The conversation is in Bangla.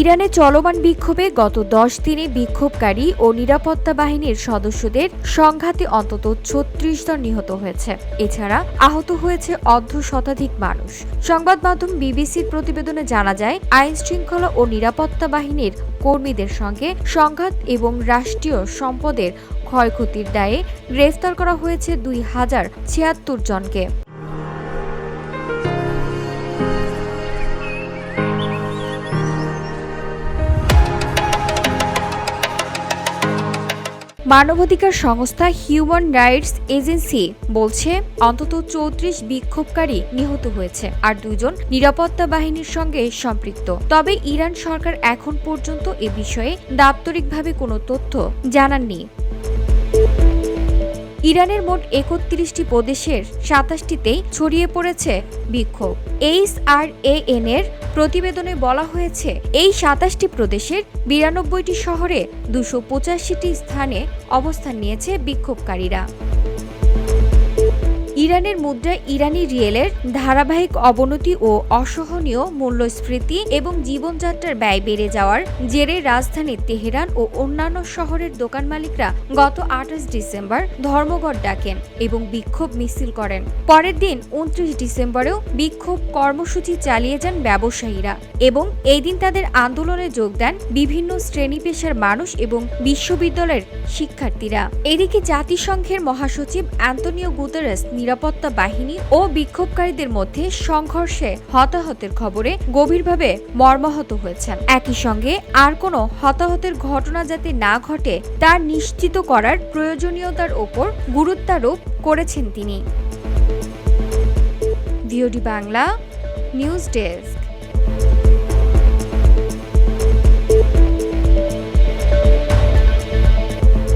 ইরানে চলমান বিক্ষোভে গত 10 দিনে বিক্ষোভকারী ও নিরাপত্তা বাহিনীর সদস্যদের সংঘাতে অন্তত 36 জন নিহত হয়েছে। এছাড়া আহত হয়েছে অর্ধশতাধিক মানুষ। সংবাদ মাধ্যম বিবিসির প্রতিবেদনে জানা যায়, আইনশৃঙ্খলা ও নিরাপত্তা বাহিনীর কর্মীদের সঙ্গে সংঘাত এবং রাষ্ট্রীয় সম্পদের ক্ষয়ক্ষতির দায়ে গ্রেফতার করা হয়েছে 2076 জনকে। মানবাধিকার সংস্থা হিউম্যান রাইটস এজেন্সি বলছে, অন্তত 34 বিক্ষোভকারী নিহত হয়েছে আর 2 জন নিরাপত্তা বাহিনীর সঙ্গে সম্পৃক্ত। তবে ইরান সরকার এখন পর্যন্ত এ বিষয়ে দাপ্তরিকভাবে কোনো তথ্য জানাননি। ইরানের মোট 31টি প্রদেশের 27টিতেই ছড়িয়ে পড়েছে বিক্ষোভ। HRAN এর প্রতিবেদনে বলা হয়েছে, এই 27টি প্রদেশের 92টি শহরে 285টি স্থানে অবস্থান নিয়েছে বিক্ষোভকারীরা। ইরানের মুদ্রায় ইরানি রিয়েলের ধারাবাহিক অবনতি ও অসহনীয় মূল্যস্ফীতি এবং জীবনযাত্রার ব্যয় বেড়ে যাওয়ার জেরে রাজধানী তেহরান ও অন্যান্য শহরের দোকান মালিকরা গত 28 ডিসেম্বর ধর্মঘট ডাকেন এবং বিক্ষোভ মিছিল করেন। পরের দিন 29 ডিসেম্বরেও বিক্ষোভ কর্মসূচি চালিয়ে যান ব্যবসায়ীরা এবং এই দিন তাদের আন্দোলনে যোগ দেন বিভিন্ন শ্রেণী পেশার মানুষ এবং বিশ্ববিদ্যালয়ের শিক্ষার্থীরা। এদিকে জাতিসংঘের মহাসচিব অ্যান্তোনিও গুতেরেস নিরাপত্তা বাহিনী ও বিক্ষোভকারীদের মধ্যে সংঘর্ষে হতাহতের খবরে গভীরভাবে মর্মাহত হয়েছেন। একই সঙ্গে আর কোনো হতাহতের ঘটনা যাতে না ঘটে তা নিশ্চিত করার প্রয়োজনীয়তার ওপর গুরুত্বারোপ করেছেন তিনি। VOD Bangla news desk.